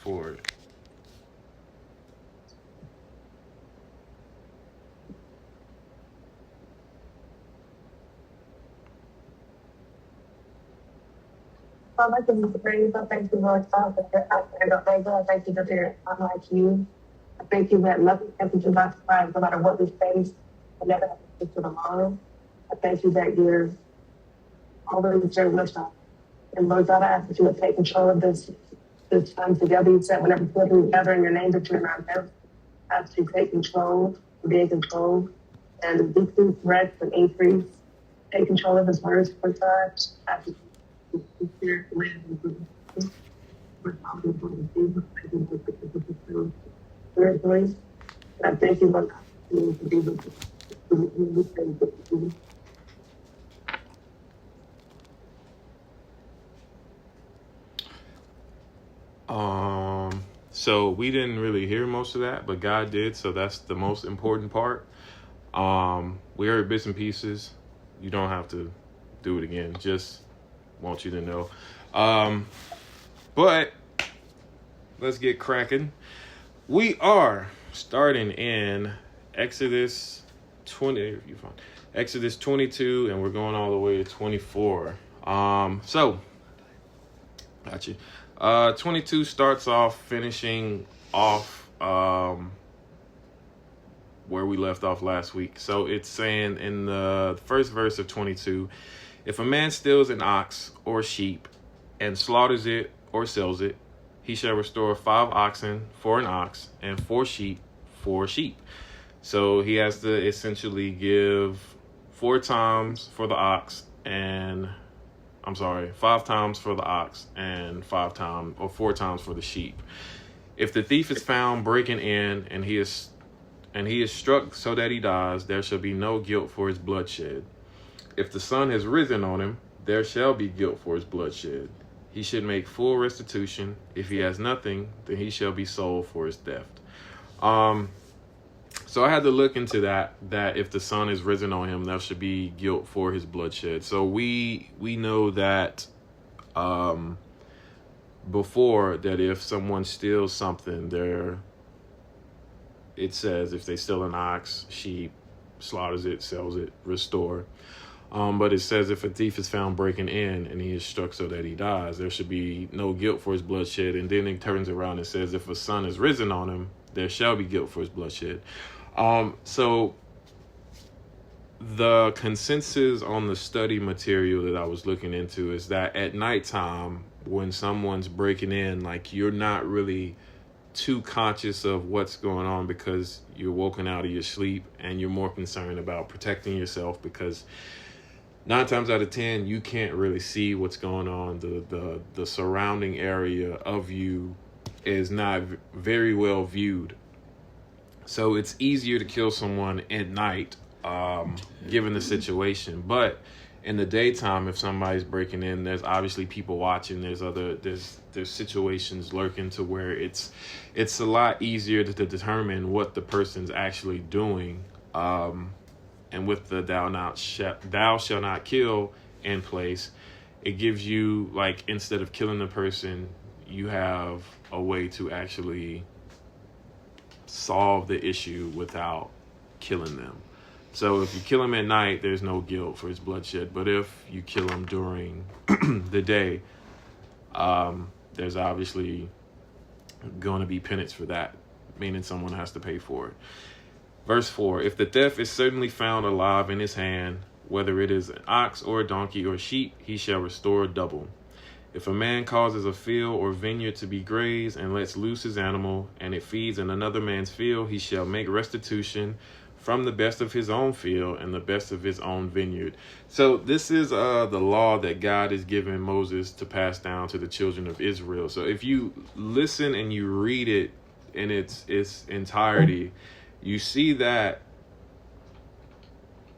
forward. I'd like to be praised. I thank you, Lord God, for your help and Omega. I thank you that there is none like you. I thank you that nothing happens to my surprise, no matter what we face, and never happens to tomorrow. I thank you that you're always there with us. And Lord God, I ask that you would take control of this time together. You said whenever we're together in your name that you're in our midst. I ask you to take control, be in control, and decrease threats and increase. Take control of his words, Lord God. I ask you to Spirit live and breathe. We're talking about Jesus. Thank you for the Spirit voice. And I thank you, Lord God, for being with us. So we didn't really hear most of that, but God did, so that's the most important part. We heard bits and pieces. You don't have to do it again. Just want you to know. But let's get cracking. We are starting in Exodus 20, Exodus 22, and we're going all the way to 24. So got you. 22 starts off finishing off where we left off last week. So it's saying in the first verse of 22, if a man steals an ox or sheep and slaughters it or sells it, he shall restore 5 oxen for an ox and 4 sheep for a sheep. So he has to essentially give 4 times for the ox and 5 times for the ox and 4 times for the sheep. If the thief is found breaking in and he is struck so that he dies, there shall be no guilt for his bloodshed. If the sun has risen on him, there shall be guilt for his bloodshed. He should make full restitution. If he has nothing, then he shall be sold for his theft. So I had to look into that if the sun is risen on him, there should be guilt for his bloodshed. So we know that before that if someone steals something, it says if they steal an ox, sheep, slaughters it, sells it, restore. But it says if a thief is found breaking in and he is struck so that he dies, there should be no guilt for his bloodshed. And then it turns around and says if a sun is risen on him, there shall be guilt for his bloodshed. So the consensus on the study material that I was looking into is that at nighttime, when someone's breaking in, like you're not really too conscious of what's going on because you're woken out of your sleep and you're more concerned about protecting yourself because 9 times out of 10, you can't really see what's going on. The surrounding area of you is not very well viewed. So it's easier to kill someone at night, given the situation. But in the daytime, if somebody's breaking in, there's obviously people watching. There's situations lurking to where it's a lot easier to determine what the person's actually doing. And with the thou shall not kill in place, it gives you, like, instead of killing the person, you have a way to actually solve the issue without killing them. So if you kill him at night, there's no guilt for his bloodshed. But if you kill him during the day, there's obviously going to be penance for that, meaning someone has to pay for it. Verse 4, if the theft is certainly found alive in his hand, whether it is an ox or a donkey or sheep, he shall restore double. If a man causes a field or vineyard to be grazed and lets loose his animal, and it feeds in another man's field, he shall make restitution from the best of his own field and the best of his own vineyard. So this is the law that God is giving Moses to pass down to the children of Israel. So if you listen and you read it in its entirety, you see that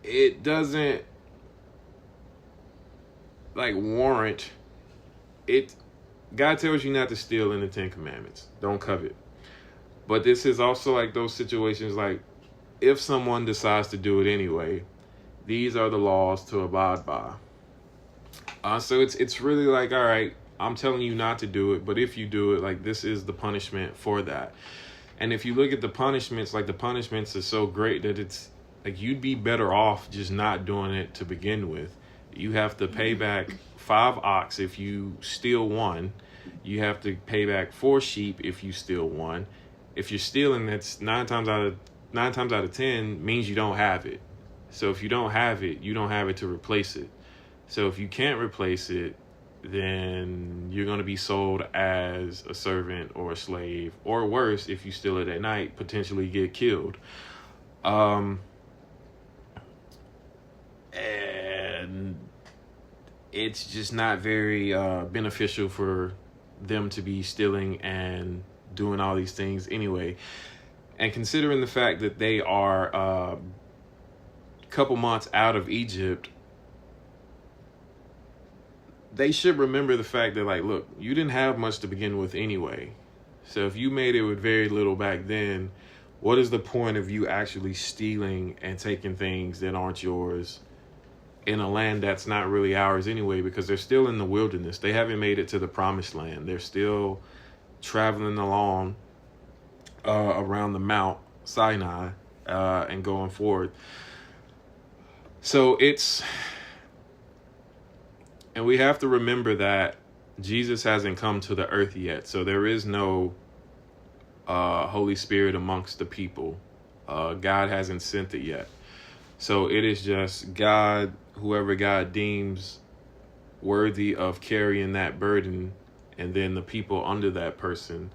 it doesn't warrant it. God tells you not to steal in the 10 Commandments. Don't covet. But this is also like those situations, like if someone decides to do it anyway, these are the laws to abide by. So it's really like, all right, I'm telling you not to do it, but if you do it, like, this is the punishment for that. And if you look at the punishments, like, the punishments are so great that it's like you'd be better off just not doing it to begin with. You have to pay back 5 ox if you steal one. You have to pay back 4 sheep if you steal one. If you're stealing, that's 9 times out of 10 means you don't have it. So if you don't have it, you don't have it to replace it. So if you can't replace it, then you're going to be sold as a servant or a slave, or worse, if you steal it at night, potentially get killed. And it's just not very beneficial for them to be stealing and doing all these things anyway. And considering the fact that they are a couple months out of Egypt, they should remember the fact that, like, look, you didn't have much to begin with anyway. So if you made it with very little back then, what is the point of you actually stealing and taking things that aren't yours in a land that's not really ours anyway? Because they're still in the wilderness. They haven't made it to the promised land. They're still traveling along around the Mount Sinai and going forward. So and we have to remember that Jesus hasn't come to the earth yet. So there is no Holy Spirit amongst the people. God hasn't sent it yet. So it is just God, whoever God deems worthy of carrying that burden, and then the people under that person.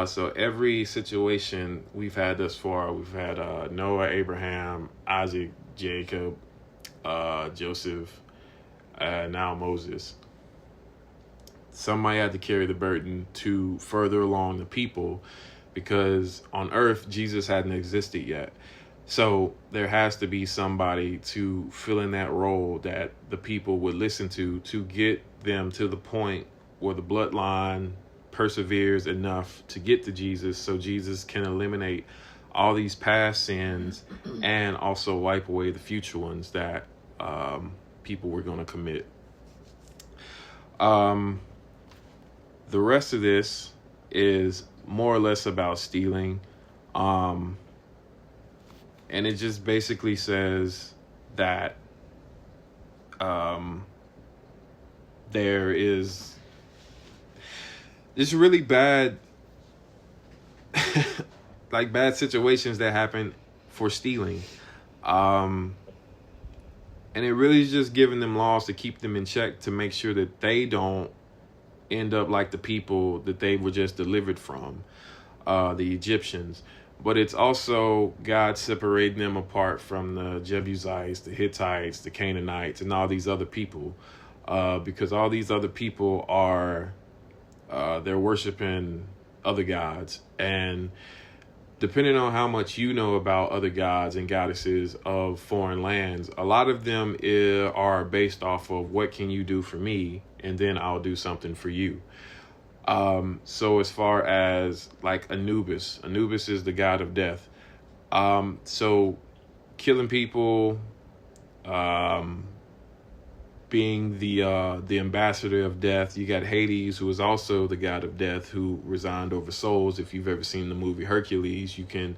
So every situation we've had thus far, we've had Noah, Abraham, Isaac, Jacob, Joseph, now Moses. Somebody had to carry the burden to further along the people, because on earth, Jesus hadn't existed yet. So there has to be somebody to fill in that role that the people would listen to get them to the point where the bloodline perseveres enough to get to Jesus, so Jesus can eliminate all these past sins and also wipe away the future ones that people were going to commit. The rest of this is more or less about stealing. And it just basically says that there is this really bad, like, bad situations that happen for stealing. And it really is just giving them laws to keep them in check, to make sure that they don't end up like the people that they were just delivered from, the Egyptians. But it's also God separating them apart from the Jebusites, the Hittites, the Canaanites, and all these other people, because all these other people are they're worshiping other gods. And depending on how much you know about other gods and goddesses of foreign lands, a lot of them are based off of what can you do for me, and then I'll do something for you. So as far as like Anubis is the god of death. So killing people, being the ambassador of death. You got Hades, who is also the god of death, who resigned over souls. If you've ever seen the movie Hercules, you can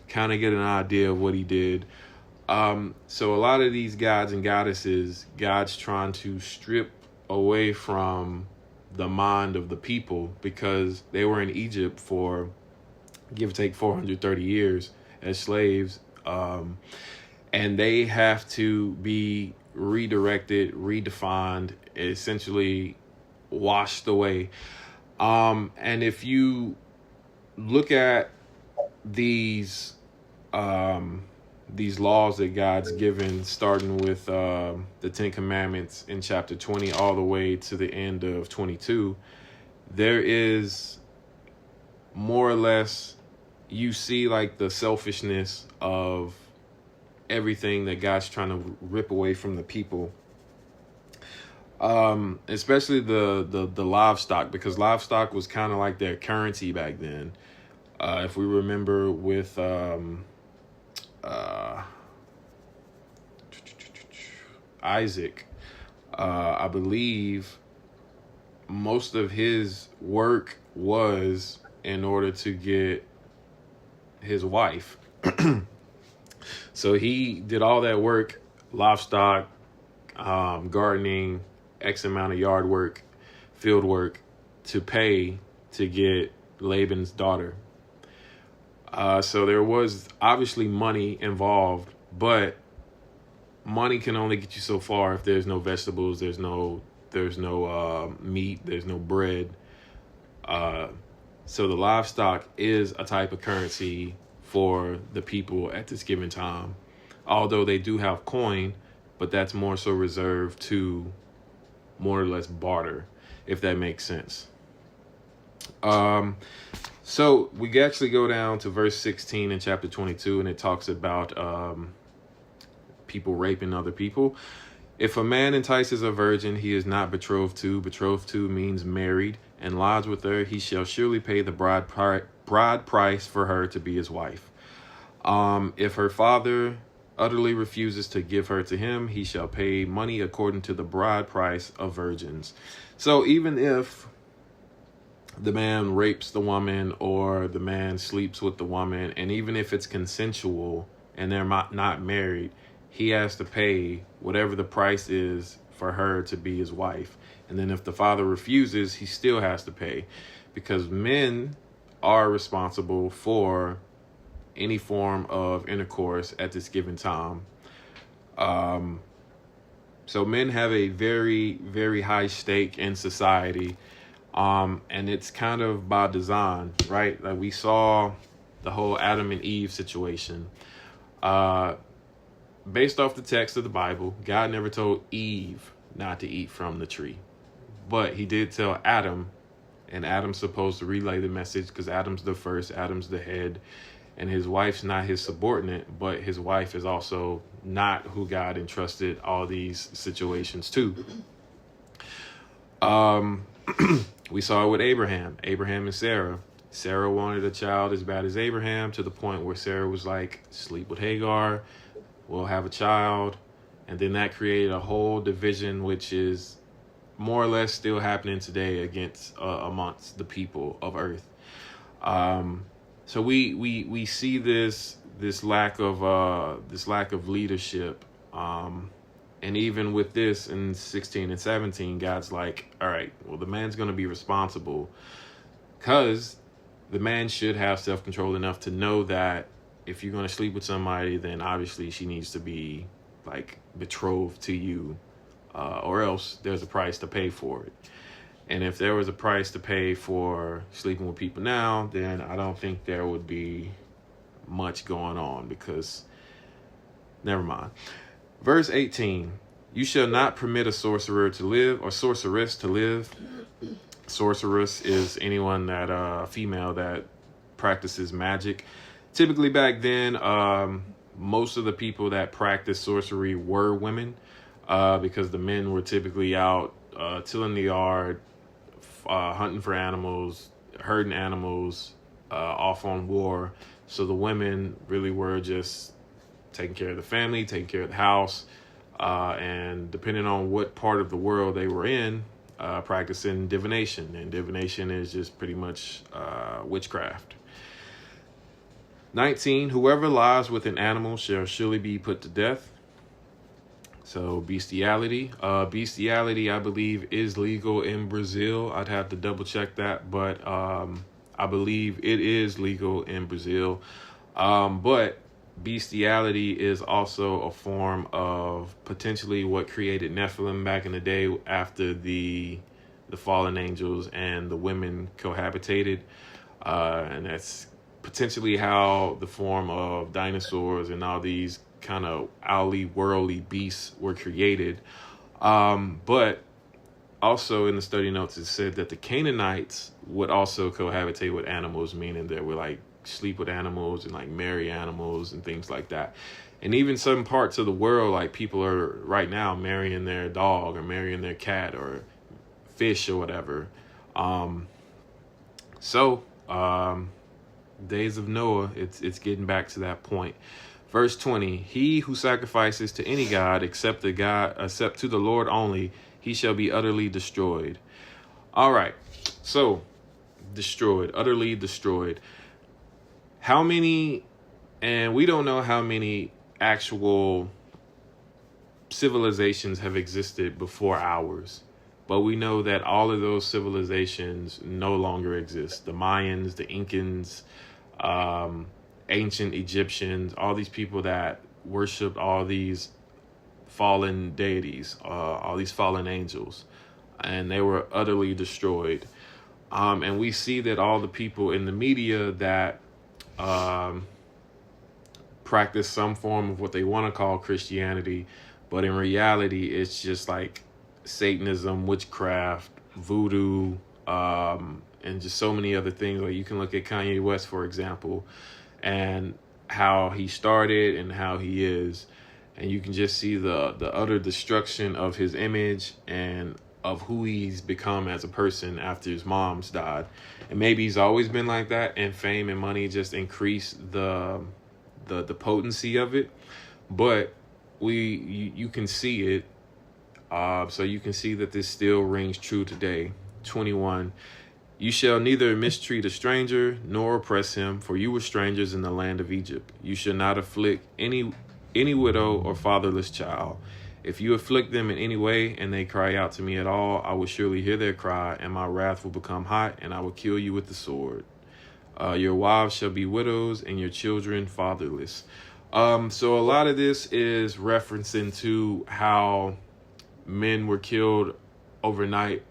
kind of get an idea of what he did. So a lot of these gods and goddesses, God's trying to strip away from the mind of the people, because they were in Egypt for give or take 430 years as slaves, and they have to be redirected, redefined, essentially washed away. And if you look at these laws that God's given, starting with the 10 Commandments in chapter 20 all the way to the end of 22, there is more or less, you see like the selfishness of everything that God's trying to rip away from the people, especially the livestock, because livestock was kind of like their currency back then. If we remember with Isaac, I believe most of his work was in order to get his wife. So he did all that work, livestock, gardening, X amount of yard work, field work, to pay to get Laban's daughter. So there was obviously money involved, but money can only get you so far if there's no vegetables, there's no meat, there's no bread. So the livestock is a type of currency for the people at this given time. Although they do have coin, but that's more so reserved to more or less barter, if that makes sense. So we actually go down to verse 16 in chapter 22, and it talks about people raping other people. If a man entices a virgin he is not betrothed to means married, and lodge with her, he shall surely pay the bride price for her to be his wife. If her father utterly refuses to give her to him, he shall pay money according to the bride price of virgins. So even if the man rapes the woman or the man sleeps with the woman, and even if it's consensual and they're not married, he has to pay whatever the price is for her to be his wife. And then if the father refuses, he still has to pay, because men are responsible for any form of intercourse at this given time. So men have a very, very high stake in society. And it's kind of by design, right? Like we saw the whole Adam and Eve situation. Based off the text of the Bible, God never told Eve not to eat from the tree. But he did tell Adam, and Adam's supposed to relay the message because Adam's the first, Adam's the head, and his wife's not his subordinate, but his wife is also not who God entrusted all these situations to. We saw it with Abraham and Sarah. Sarah wanted a child as bad as Abraham, to the point where Sarah was like, sleep with Hagar, we'll have a child. And then that created a whole division, which is more or less still happening today amongst the people of earth. So we see this lack of leadership. And even with this in 16 and 17, God's like, all right, well, the man's going to be responsible, because the man should have self-control enough to know that if you're going to sleep with somebody, then obviously she needs to be like betrothed to you, or else there's a price to pay for it. And if there was a price to pay for sleeping with people now, then I don't think there would be much going on, because never mind. Verse 18, you shall not permit a sorcerer to live, or sorceress to live. Sorceress is anyone that female that practices magic. Typically back then, most of the people that practiced sorcery were women, because the men were typically out tilling the yard, hunting for animals, herding animals, off on war. So the women really were just taking care of the family, taking care of the house, and depending on what part of the world they were in, practicing divination. And divination is just pretty much witchcraft. 19, whoever lies with an animal shall surely be put to death. So bestiality. Bestiality, I believe, is legal in Brazil. I'd have to double check that, but I believe it is legal in Brazil. But bestiality is also a form of potentially what created Nephilim back in the day, after the fallen angels and the women cohabitated. And that's potentially how the form of dinosaurs and all these kind of owly, worldly beasts were created. But also in the study notes, it said that the Canaanites would also cohabitate with animals, meaning that we're like sleep with animals and like marry animals and things like that. And even some parts of the world, like people are right now marrying their dog or marrying their cat or fish or whatever. Days of Noah, it's getting back to that point. Verse 20, he who sacrifices to any god except to the Lord only, he shall be utterly destroyed. All right. So destroyed, utterly destroyed. How many, and we don't know how many actual civilizations have existed before ours, but we know that all of those civilizations no longer exist. The Mayans, the Incans, ancient Egyptians, all these people that worshiped all these fallen deities, all these fallen angels, and they were utterly destroyed. And we see that all the people in the media that practice some form of what they want to call Christianity, but in reality, it's just like Satanism, witchcraft, voodoo, and just so many other things. Like you can look at Kanye West, for example, and how he started and how he is. And you can just see the utter destruction of his image and of who he's become as a person after his mom's died. And maybe he's always been like that, and fame and money just increase the potency of it. But you can see it. So you can see that this still rings true today. 21. You shall neither mistreat a stranger nor oppress him, for you were strangers in the land of Egypt. You shall not afflict any widow or fatherless child. If you afflict them in any way and they cry out to me at all, I will surely hear their cry, and my wrath will become hot, and I will kill you with the sword. Your wives shall be widows, and your children fatherless. So a lot of this is referencing to how men were killed overnight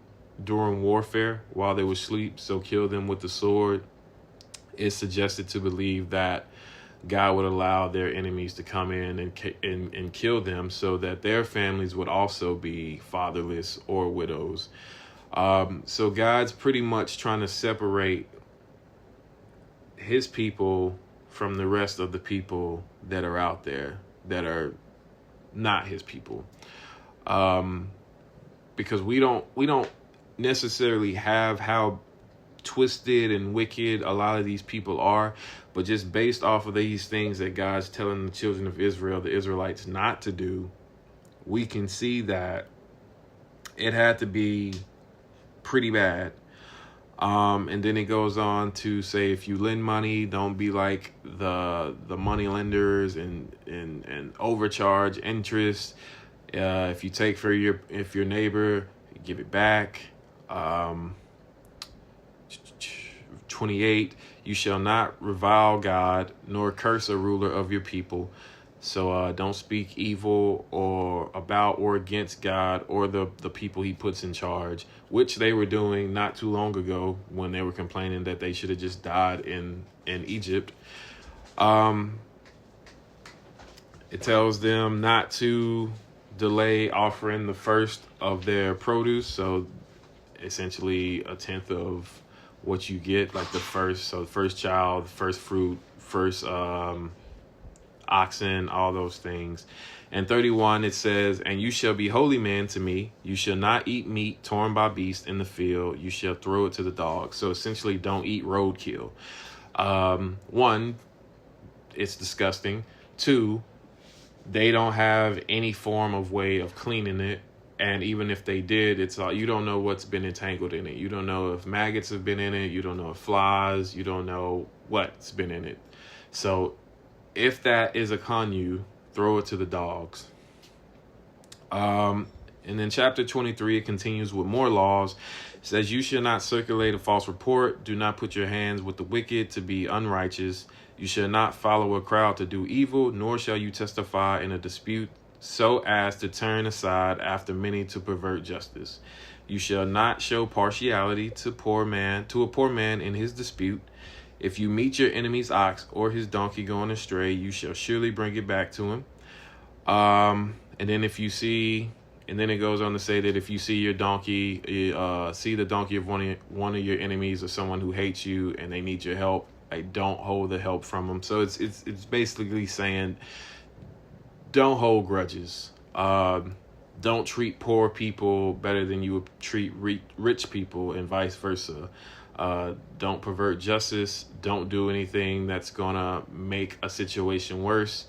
during warfare while they were asleep. So kill them with the sword. It's suggested to believe that God would allow their enemies to come in and kill them so that their families would also be fatherless or widows. So God's pretty much trying to separate his people from the rest of the people that are out there that are not his people. Because we don't necessarily have how twisted and wicked a lot of these people are, but just based off of these things that God's telling the children of Israel, the Israelites, not to do, we can see that it had to be pretty bad. And then it goes on to say, if you lend money, don't be like the money lenders and overcharge interest. If you take if your neighbor, give it back. 28, you shall not revile God nor curse a ruler of your people. So don't speak evil or about or against God or the people he puts in charge, which they were doing not too long ago when they were complaining that they should have just died in Egypt. It tells them not to delay offering the first of their produce. So essentially a tenth of what you get, like the first, so the first child, first fruit, first oxen, all those things. And 31, it says, and you shall be holy men to me. You shall not eat meat torn by beasts in the field. You shall throw it to the dogs. So essentially, don't eat roadkill. One, it's disgusting. Two, they don't have any form of way of cleaning it. And even if they did, it's all, you don't know what's been entangled in it. You don't know if maggots have been in it. You don't know if flies. You don't know what's been in it. So if that is upon you, throw it to the dogs. And then chapter 23, it continues with more laws. It says, you shall not circulate a false report. Do not put your hands with the wicked to be unrighteous. You shall not follow a crowd to do evil, nor shall you testify in a dispute so as to turn aside after many to pervert justice. You shall not show partiality to a poor man in his dispute. If you meet your enemy's ox or his donkey going astray, you shall surely bring it back to him. And then and then it goes on to say that if you see your donkey, see the donkey of one of your enemies or someone who hates you and they need your help, don't hold the help from them. So it's basically saying, don't hold grudges. Don't treat poor people better than you would treat rich people, and vice versa. Don't pervert justice. Don't do anything that's gonna make a situation worse.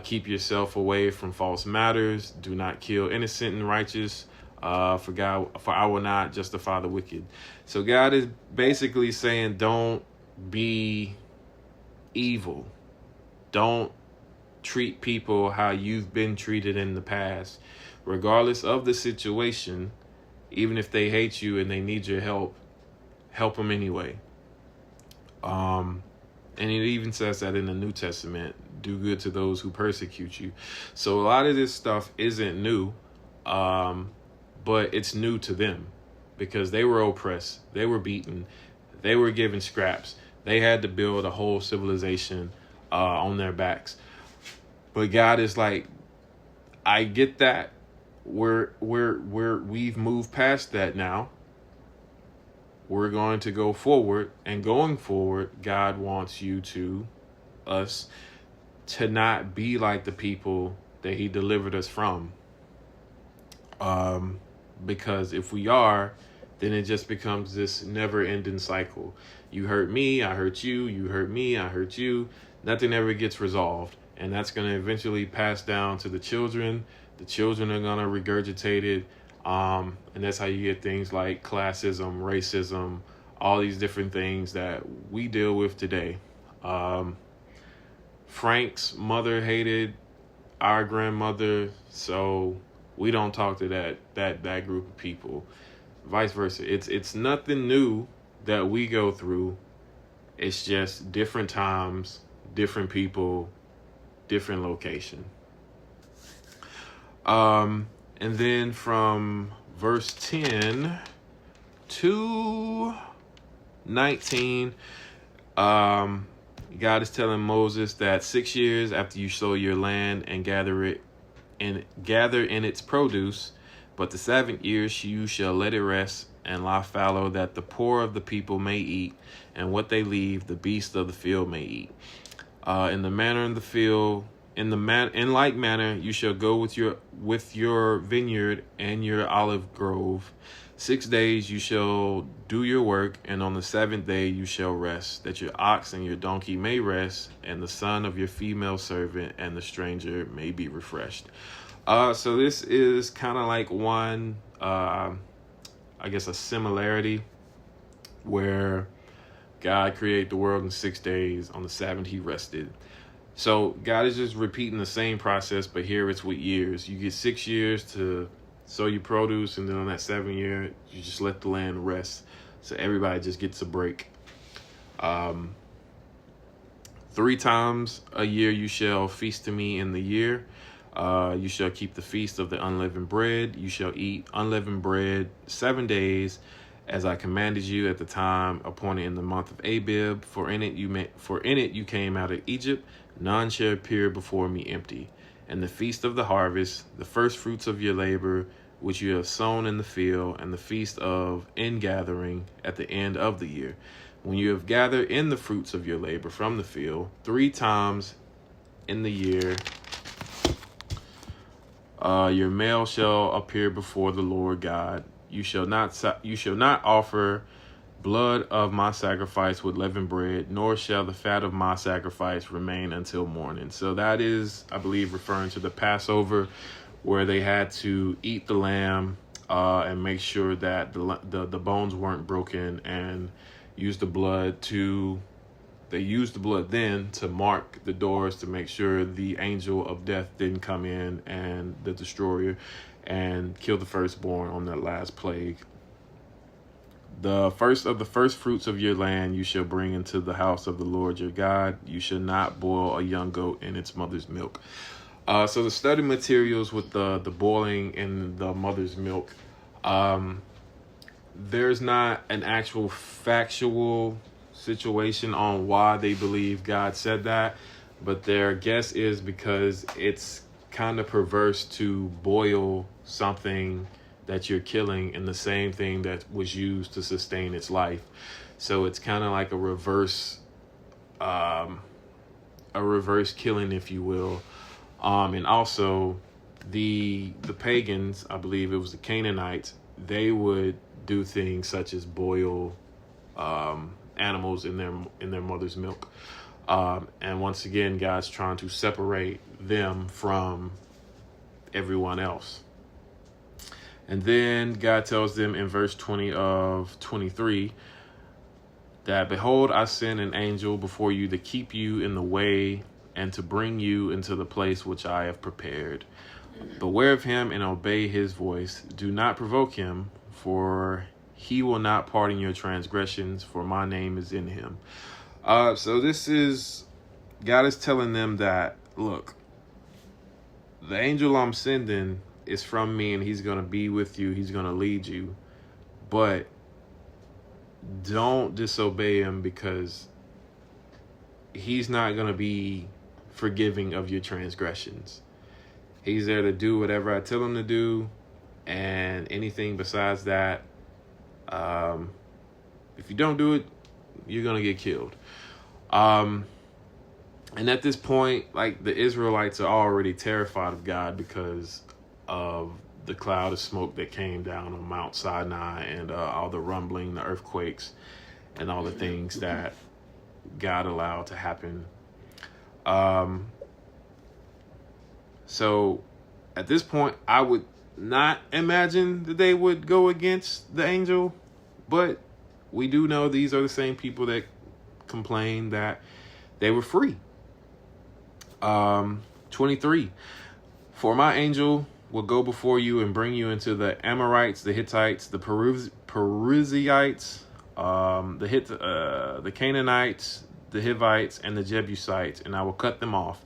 Keep yourself away from false matters. Do not kill innocent and righteous. For I will not justify the wicked. So God is basically saying, don't be evil. Don't treat people how you've been treated in the past, regardless of the situation. Even if they hate you and they need your help them anyway. And it even says that in the New Testament, do good to those who persecute you. So a lot of this stuff isn't new, but it's new to them because they were oppressed, they were beaten, they were given scraps. They had to build a whole civilization on their backs. But God is like, I get that. We've moved past that now. We're going to go forward, and going forward, God wants us to not be like the people that he delivered us from. Because if we are, then it just becomes this never-ending cycle. You hurt me, I hurt you. You hurt me, I hurt you. Nothing ever gets resolved, and that's going to eventually pass down to the children. The children are going to regurgitate it. And that's how you get things like classism, racism, all these different things that we deal with today. Frank's mother hated our grandmother, so we don't talk to that group of people. Vice versa. It's nothing new that we go through. It's just different times, different people, different location. And then from verse 10 to 19, God is telling Moses that 6 years after you sow your land and gather in its produce, but the 7th year you shall let it rest and lie fallow, that the poor of the people may eat, and what they leave the beasts of the field may eat. In like manner, you shall go with your vineyard and your olive grove. 6 days you shall do your work, and on the 7th day you shall rest, that your ox and your donkey may rest, and the son of your female servant and the stranger may be refreshed. So this is kind of like one, I guess, a similarity where God created the world in 6 days. On the 7th he rested. So God is just repeating the same process, but here it's with years. You get 6 years to sow your produce, and then on that 7th year, you just let the land rest. So everybody just gets a break. 3 times a year you shall feast to me in the year. You shall keep the feast of the unleavened bread. You shall eat unleavened bread 7 days, as I commanded you at the time appointed in the month of Abib. For in it you came out of Egypt. None shall appear before me empty. And the feast of the harvest, the first fruits of your labor, which you have sown in the field, and the feast of ingathering at the end of the year, when you have gathered in the fruits of your labor from the field, 3 times in the year, your male shall appear before the Lord God. You shall not offer blood of my sacrifice with leavened bread, nor shall the fat of my sacrifice remain until morning. So that is, I believe, referring to the Passover, where they had to eat the lamb and make sure that the bones weren't broken, and use the blood they used the blood then to mark the doors to make sure the angel of death didn't come in, and the destroyer, and kill the firstborn on that last plague. The first of the first fruits of your land you shall bring into the house of the Lord your God. You shall not boil a young goat in its mother's milk. So the study materials with the boiling in the mother's milk, there's not an actual factual situation on why they believe God said that, but their guess is because it's kind of perverse to boil something that you're killing in the same thing that was used to sustain its life. So it's kind of like a reverse killing, if you will. And also the pagans, I believe it was the Canaanites, they would do things such as boil animals in their mother's milk. And once again, God's trying to separate them from everyone else. And then God tells them in verse 20 of 23 that, behold, I send an angel before you to keep you in the way and to bring you into the place which I have prepared. Beware of him and obey his voice. Do not provoke him, for he will not pardon your transgressions, for my name is in him. So this is, God is telling them that, look, the angel I'm sending is from me, and he's going to be with you. He's going to lead you. But don't disobey him, because he's not going to be forgiving of your transgressions. He's there to do whatever I tell him to do, and anything besides that, if you don't do it, you're going to get killed. And at this point, like, the Israelites are already terrified of God because of the cloud of smoke that came down on Mount Sinai, and all the rumbling, the earthquakes, and all the things that God allowed to happen. So at this point, I would not imagine that they would go against the angel, but we do know these are the same people that complained that they were free. 23, for my angel will go before you and bring you into the Amorites, the Hittites, the Perizzites, the Canaanites, the Hivites, and the Jebusites, and I will cut them off.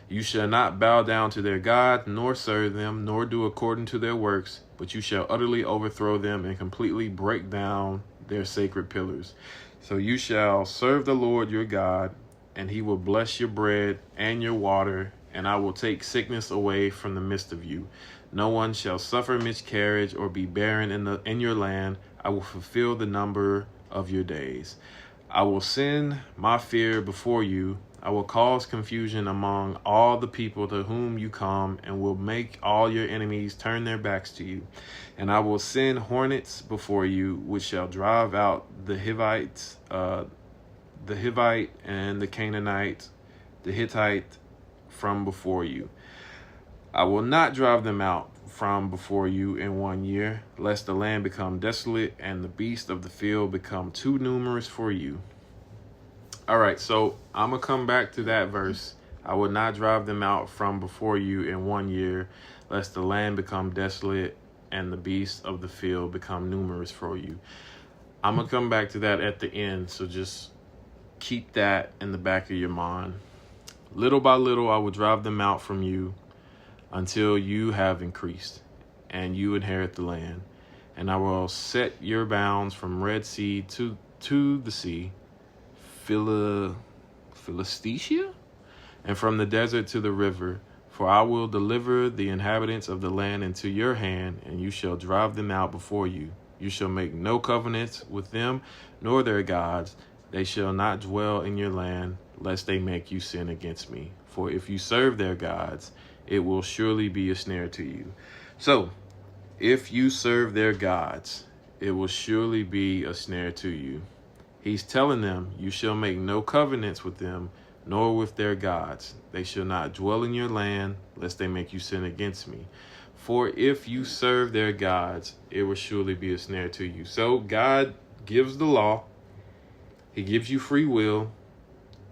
You shall not bow down to their God, nor serve them, nor do according to their works, but you shall utterly overthrow them and completely break down their sacred pillars. So you shall serve the Lord your God, and he will bless your bread and your water, and I will take sickness away from the midst of you. No one shall suffer miscarriage or be barren in your land. I will fulfill the number of your days. I will send my fear before you. I will cause confusion among all the people to whom you come, and will make all your enemies turn their backs to you. And I will send hornets before you, which shall drive out the Hivites, the Hivite and the Canaanite, the Hittite from before you. I will not drive them out from before you in 1 year, lest the land become desolate and the beasts of the field become too numerous for you. All right, so I'm going to come back to that verse. I will not drive them out from before you in 1 year, lest the land become desolate and the beasts of the field become numerous for you. I'm going to come back to that at the end, so just keep that in the back of your mind. Little by little, I will drive them out from you until you have increased and you inherit the land. And I will set your bounds from Red Sea to the sea, Philistia, and from the desert to the river. For I will deliver the inhabitants of the land into your hand, and you shall drive them out before you. You shall make no covenants with them, nor their gods. They shall not dwell in your land, lest they make you sin against me. For if you serve their gods, it will surely be a snare to you. So, if you serve their gods, it will surely be a snare to you. He's telling them, you shall make no covenants with them, nor with their gods. They shall not dwell in your land, lest they make you sin against me. For if you serve their gods, it will surely be a snare to you. So God gives the law. He gives you free will,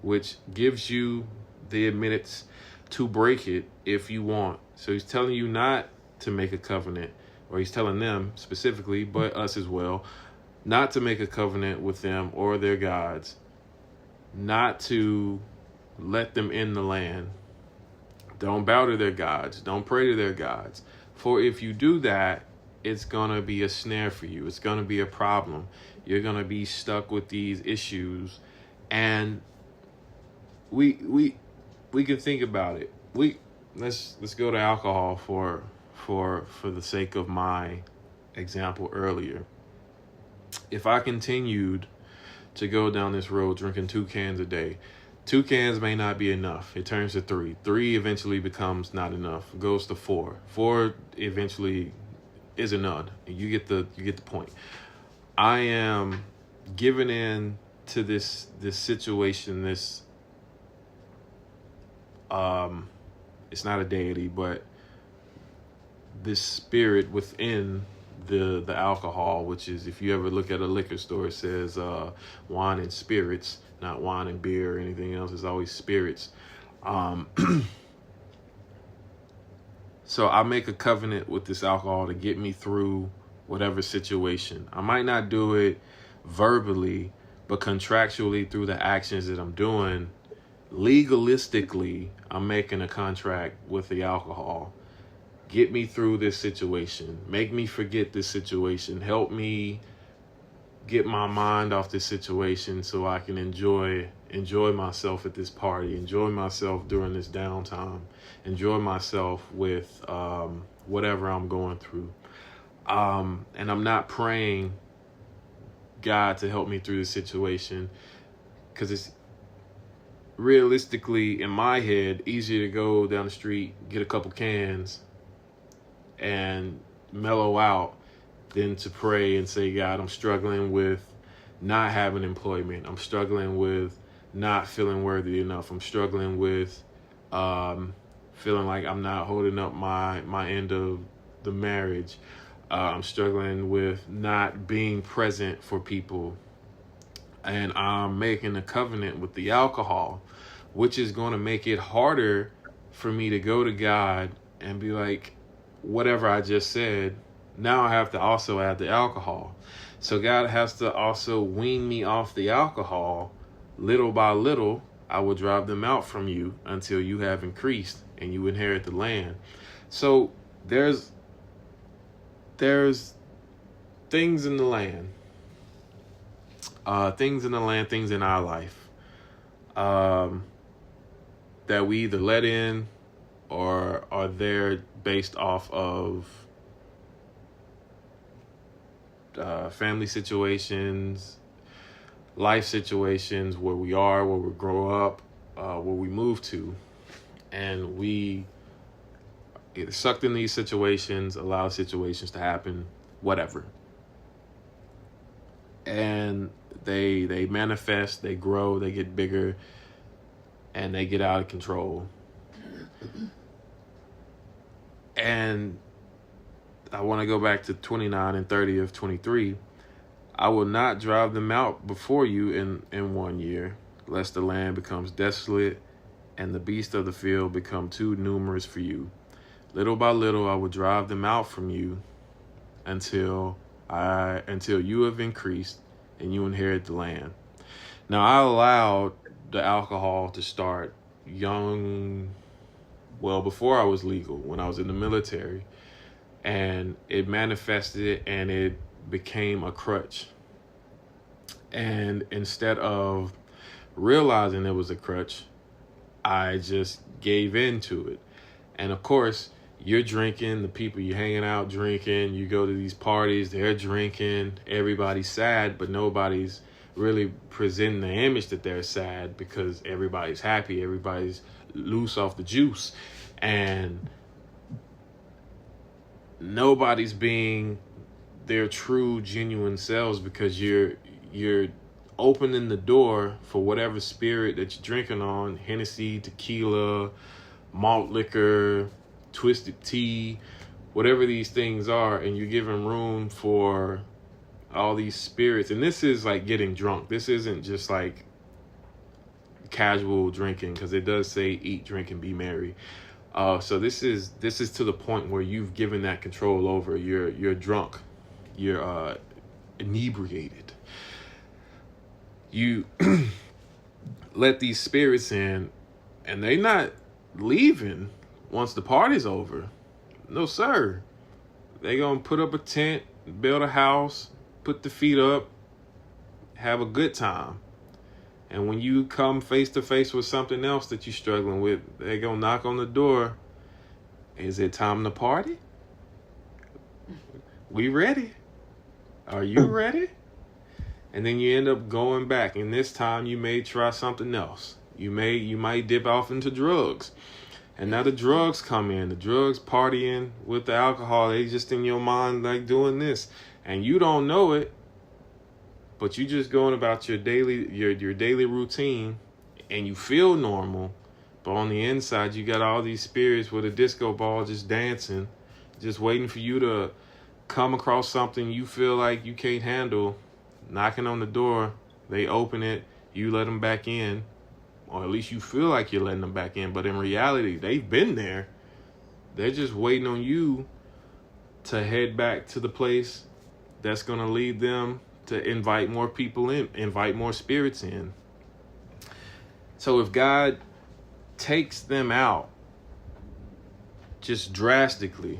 which gives you the admittance to break it if you want. So he's telling you not to make a covenant, or he's telling them specifically, but us as well, not to make a covenant with them or their gods, not to let them in the land. Don't bow to their gods. Don't pray to their gods. For if you do that, it's going to be a snare for you. It's going to be a problem. You're going to be stuck with these issues. And we can think about it. Let's go to alcohol for the sake of my example earlier. If I continued to go down this road drinking 2 cans a day, 2 cans may not be enough. It turns to 3. 3 eventually becomes not enough. It goes to 4. 4 eventually is a none. You get the point. I am giving in to this situation. It's not a deity, but this spirit within the alcohol, which is, if you ever look at a liquor store, it says wine and spirits, not wine and beer or anything else. It's always spirits. So I make a covenant with this alcohol to get me through whatever situation. I might not do it verbally, but contractually through the actions that I'm doing, legalistically, I'm making a contract with the alcohol. Get me through this situation. Make me forget this situation. Help me get my mind off this situation so I can enjoy myself at this party, enjoy myself during this downtime, enjoy myself with whatever I'm going through. And I'm not praying God to help me through the situation, because it's realistically, in my head, easier to go down the street, get a couple cans, and mellow out than to pray and say, God, I'm struggling with not having employment. I'm struggling with not feeling worthy enough. I'm struggling with feeling like I'm not holding up my end of the marriage. I'm struggling with not being present for people. And I'm making a covenant with the alcohol, which is going to make it harder for me to go to God and be like, whatever I just said, now I have to also add the alcohol. So God has to also wean me off the alcohol. Little by little, I will drive them out from you until you have increased and you inherit the land. So there's things in the land, things in our life that we either let in or are there based off of family situations, life situations, where we are, where we grow up, where we move to, and we either sucked in these situations, allow situations to happen, whatever. And they manifest, they grow, they get bigger, and they get out of control. And I want to go back to 29 and 30 of 23. I will not drive them out before you in 1 year, lest the land becomes desolate and the beasts of the field become too numerous for you. Little by little, I will drive them out from you until you have increased and you inherit the land. Now, I allowed the alcohol to start young, well, before I was legal, when I was in the military, and it manifested and it became a crutch. And instead of realizing it was a crutch, I just gave in to it. And of course, you're drinking, the people you're hanging out drinking, you go to these parties, they're drinking, everybody's sad, but nobody's really presenting the image that they're sad, because everybody's happy, everybody's loose off the juice, and nobody's being their true, genuine selves, because you're opening the door for whatever spirit that you're drinking on, Hennessy, tequila, malt liquor, twisted tea, whatever these things are, and you're giving room for all these spirits. And this is like getting drunk. This isn't just like casual drinking, because it does say eat, drink, and be merry. So this is to the point where you've given that control over. You're drunk, you're inebriated. You let these spirits in, and they not leaving once the party's over. No, sir. They gonna put up a tent, build a house, put the feet up, have a good time. And when you come face to face with something else that you're struggling with, they gonna knock on the door. Is it time to party? We ready? Are you ready? And then you end up going back, and this time you may try something else. You might dip off into drugs. And now the drugs come in, the drugs partying with the alcohol. They just in your mind like doing this, and you don't know it, but you just going about your daily routine, and you feel normal, but on the inside you got all these spirits with a disco ball just dancing, just waiting for you come across something you feel like you can't handle, knocking on the door, they open it, you let them back in, or at least you feel like you're letting them back in, but in reality, they've been there. They're just waiting on you to head back to the place that's going to lead them to invite more people in, invite more spirits in. So if God takes them out just drastically,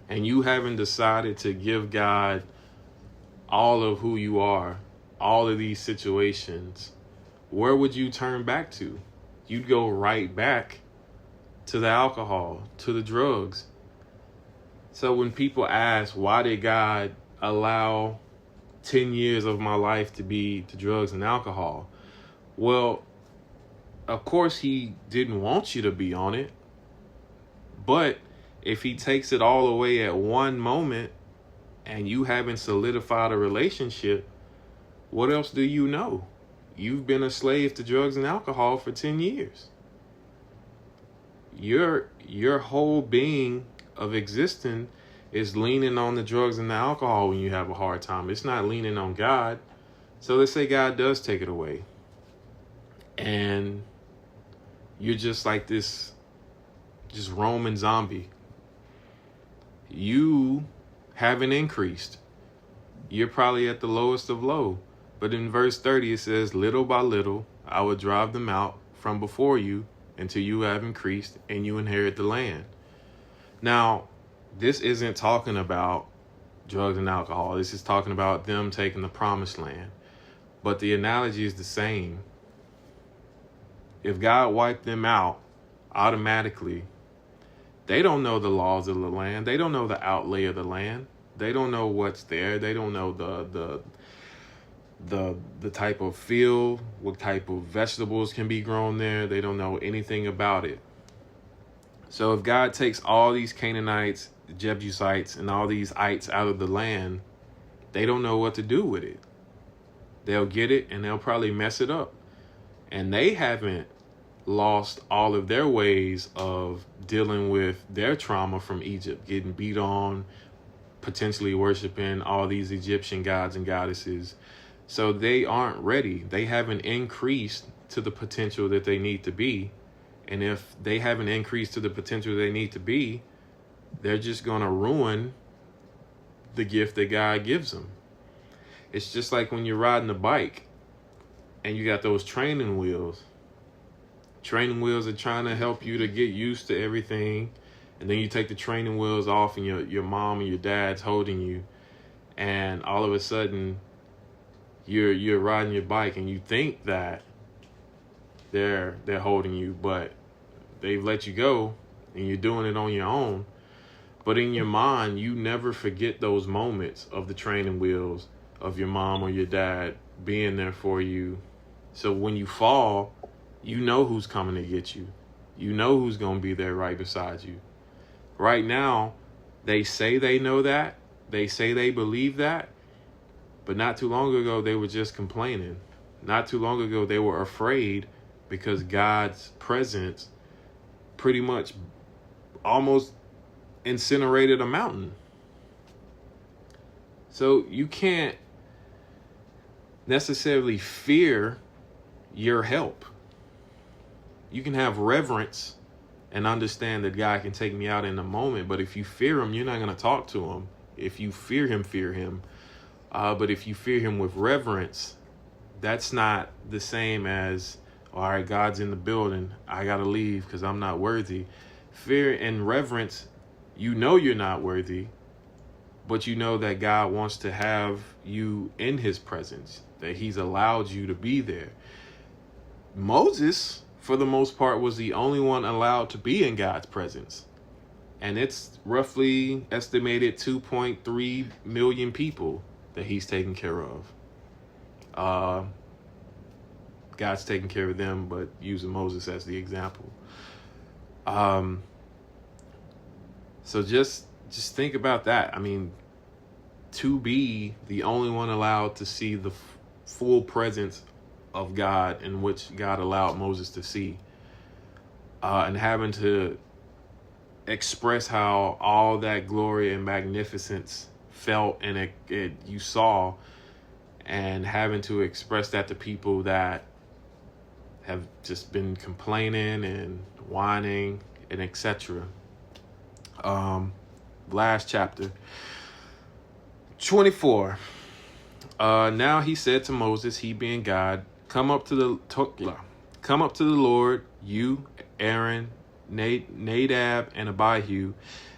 and you haven't decided to give God all of who you are, all of these situations, where would you turn back to? You'd go right back to the alcohol, to the drugs. So when people ask, why did God allow 10 years of my life to be to drugs and alcohol? Well, of course he didn't want you to be on it. But if he takes it all away at one moment and you haven't solidified a relationship, what else do you know? You've been a slave to drugs and alcohol for 10 years. Your whole being of existing is leaning on the drugs and the alcohol when you have a hard time. It's not leaning on God. So let's say God does take it away. And you're just like this, just Roman zombie. You haven't increased. You're probably at the lowest of low. But in verse 30, it says, little by little, I will drive them out from before you until you have increased and you inherit the land. Now, this isn't talking about drugs and alcohol. This is talking about them taking the promised land. But the analogy is the same. If God wiped them out automatically, they don't know the laws of the land. They don't know the outlay of the land. They don't know what's there. They don't know the type of field, what type of vegetables can be grown there. They don't know anything about it. So if God takes all these Canaanites, Jebusites, and all these ites out of the land, they don't know what to do with it. They'll get it and they'll probably mess it up. And they haven't lost all of their ways of dealing with their trauma from Egypt, getting beat on, potentially worshiping all these Egyptian gods and goddesses. So they aren't ready. They haven't increased to the potential that they need to be. And if they haven't increased to the potential they need to be, they're just going to ruin the gift that God gives them. It's just like when you're riding a bike and you got those training wheels. Training wheels are trying to help you to get used to everything. And then you take the training wheels off and your mom and your dad's holding you. And all of a sudden, you're riding your bike and you think that they're holding you, but they've let you go and you're doing it on your own. But in your mind, you never forget those moments of the training wheels of your mom or your dad being there for you. So when you fall, you know who's coming to get you. You know who's going to be there right beside you. Right now, they say they know that. They say they believe that. But not too long ago, they were just complaining. Not too long ago, they were afraid because God's presence pretty much almost incinerated a mountain. So you can't necessarily fear your help. You can have reverence and understand that God can take me out in a moment. But if you fear him, you're not going to talk to him. If you fear him, fear him. But if you fear him with reverence, that's not the same as, all right, God's in the building, I got to leave because I'm not worthy. Fear and reverence, you know you're not worthy, but you know that God wants to have you in his presence, that he's allowed you to be there. Moses, for the most part, was the only one allowed to be in God's presence. And it's roughly estimated 2.3 million people that he's taking care of. God's taking care of them, but using Moses as the example. So just think about that. I mean, to be the only one allowed to see the full presence of God, in which God allowed Moses to see, and having to express how all that glory and magnificence felt, and you saw, and having to express that to people that have just been complaining and whining and etc. Last chapter 24. Now he said to Moses, he being God, come up to the Lord, you, Aaron, Nadab, and Abihu,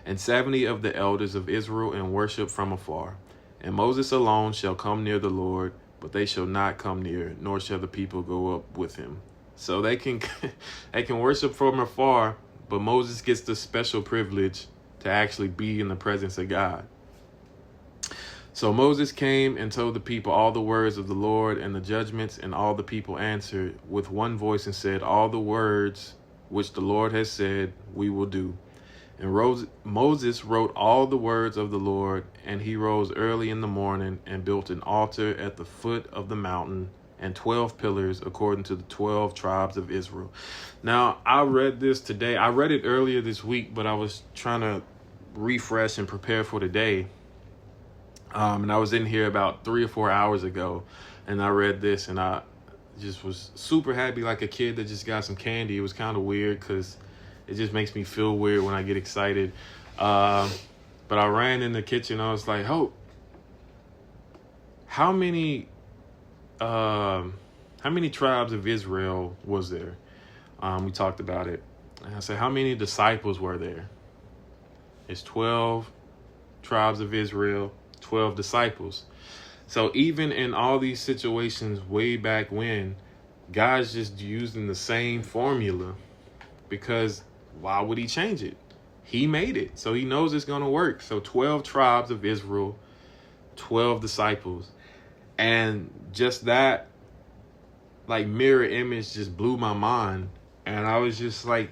and 70 of the elders of Israel, and worship from afar. And Moses alone shall come near the Lord, but they shall not come near, nor shall the people go up with him. So they can worship from afar, but Moses gets the special privilege to actually be in the presence of God. So Moses came and told the people all the words of the Lord and the judgments, and all the people answered with one voice and said, all the words which the Lord has said, we will do. And Moses wrote all the words of the Lord, and he rose early in the morning and built an altar at the foot of the mountain and 12 pillars according to the 12 tribes of Israel. Now, I read this today. I read it earlier this week, but I was trying to refresh and prepare for today. And I was in here about 3 or 4 hours ago, and I read this, and I just was super happy, like a kid that just got some candy. It was kind of weird because it just makes me feel weird when I get excited. But I ran in the kitchen. I was like, Hope, how many tribes of Israel was there? We talked about it. And I said, how many disciples were there? It's 12 tribes of Israel, 12 disciples. So even in all these situations way back when, God's just using the same formula, because why would he change it? He made it, so he knows it's going to work. So 12 tribes of Israel, 12 disciples. And just that, like, mirror image just blew my mind. And I was just like,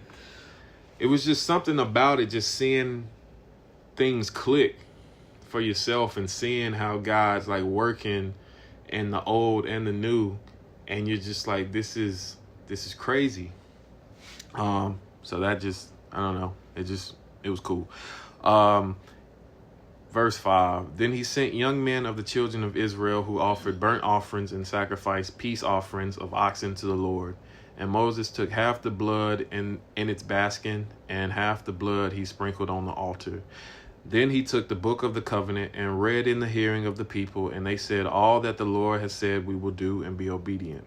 it was just something about it, just seeing things click for yourself and seeing how God's like working in the old and the new, and you're just like, this is crazy. So that just, I don't know, it was cool. Verse 5, then he sent young men of the children of Israel who offered burnt offerings and sacrificed peace offerings of oxen to the Lord. And Moses took half the blood in its baskin, and half the blood he sprinkled on the altar. Then he took the book of the covenant and read in the hearing of the people, and they said, all that the Lord has said we will do, and be obedient.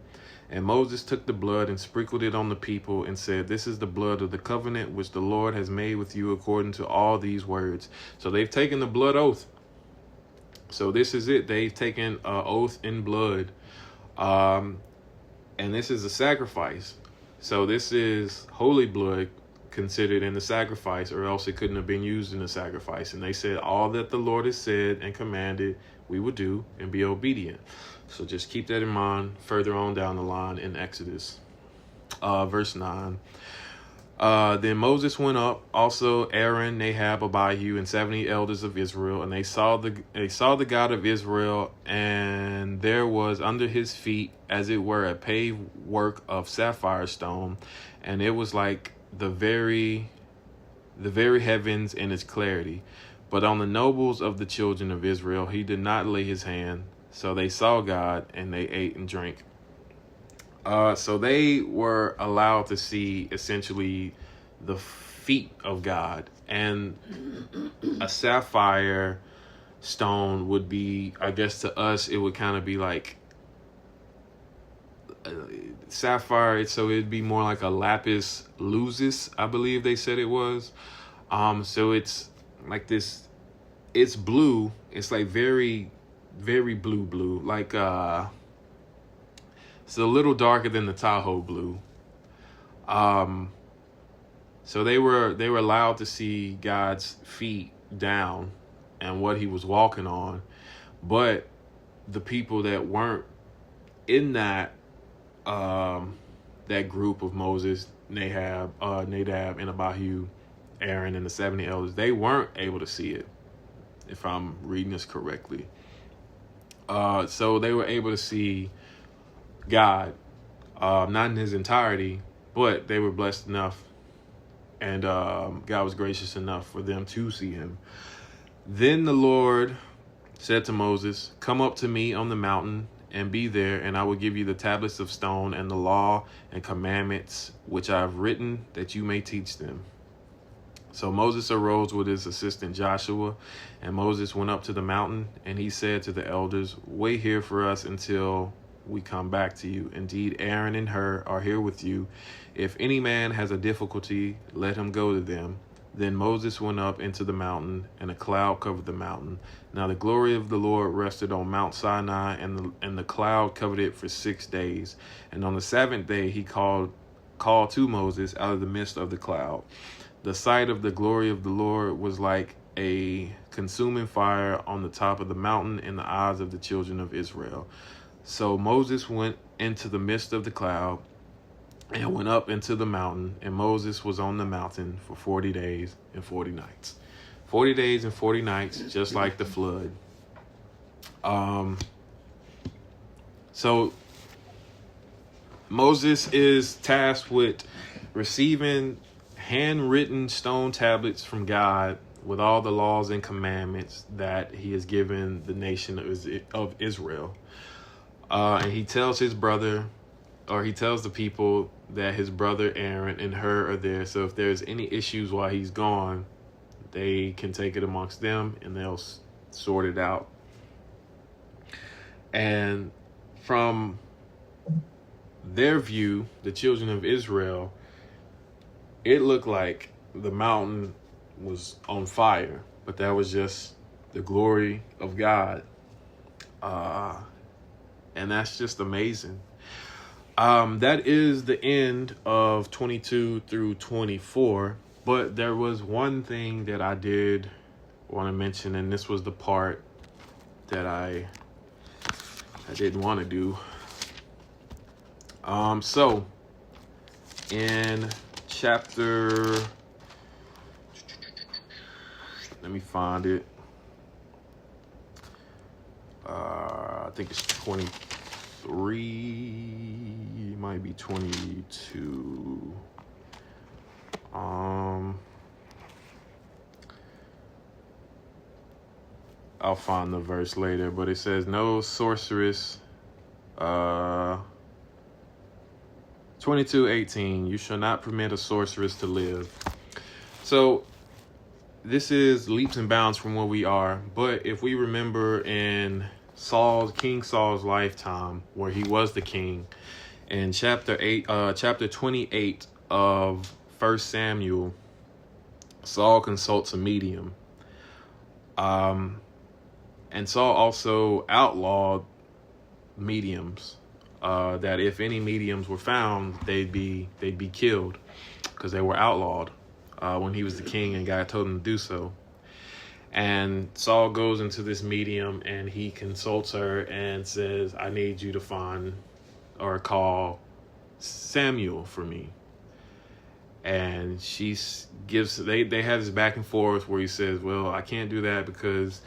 And Moses took the blood and sprinkled it on the people and said, this is the blood of the covenant which the Lord has made with you according to all these words. So they've taken the blood oath. So this is it. They've taken an oath in blood. And this is a sacrifice. So this is holy blood considered in the sacrifice, or else it couldn't have been used in the sacrifice. And they said, all that the Lord has said and commanded we will do, and be obedient. So just keep that in mind further on down the line in Exodus. Verse 9. Then Moses went up, also Aaron, Nadab, Abihu, and 70 elders of Israel, and they saw the God of Israel, and there was under his feet as it were a paved work of sapphire stone, and it was like the very heavens in its clarity. But on the nobles of the children of Israel he did not lay his hand. So they saw God, and they ate and drank. So they were allowed to see essentially the feet of God. And a sapphire stone would be, I guess to us, it would kind of be like sapphire. So it'd be more like a lapis lazuli, I believe they said it was. So it's like this, it's blue. It's like very, very blue, like, it's a little darker than the Tahoe blue. So they were allowed to see God's feet down and what he was walking on. But the people that weren't in that group of Moses, Nadab, and Abihu, Aaron, and the 70 elders, they weren't able to see it, if I'm reading this correctly. So they were able to see God, not in his entirety, but they were blessed enough And God was gracious enough for them to see him. Then the Lord said to Moses, "Come up to me on the mountain and be there, and I will give you the tablets of stone and the law and commandments which I have written, that you may teach them." So Moses arose with his assistant Joshua, and Moses went up to the mountain, and he said to the elders, "Wait here for us until we come back to you. Indeed, Aaron and Hur are here with you. If any man has a difficulty, let him go to them." Then Moses went up into the mountain, and a cloud covered the mountain. Now the glory of the Lord rested on Mount Sinai, and the cloud covered it for 6 days. And on the seventh day he called to Moses out of the midst of the cloud. The sight of the glory of the Lord was like a consuming fire on the top of the mountain in the eyes of the children of Israel. So Moses went into the midst of the cloud and went up into the mountain, and Moses was on the mountain for 40 days and 40 nights. 40 days and 40 nights, just like the flood. So Moses is tasked with receiving handwritten stone tablets from God with all the laws and commandments that he has given the nation of Israel. And he tells his brother, or he tells the people, that his brother Aaron and Hur are there. So if there's any issues while he's gone, they can take it amongst them and they'll sort it out. And from their view, the children of Israel, it looked like the mountain was on fire, but that was just the glory of God. And that's just amazing. That is the end of 22 through 24. But there was one thing that I did want to mention, and this was the part that I didn't want to do. So in chapter, let me find it. I think it's 23, it might be 22. I'll find the verse later, but it says, "No sorceress," 22:18, "You shall not permit a sorceress to live." So this is leaps and bounds from where we are. But if we remember in King Saul's lifetime, where he was the king, in chapter 28 of 1 Samuel, Saul consults a medium. And Saul also outlawed mediums, that if any mediums were found, they'd be killed, because they were outlawed when he was the king and God told him to do so. And Saul goes into this medium and he consults her and says, "I need you to find or call Samuel for me." And they have this back and forth where he says, "Well, I can't do that because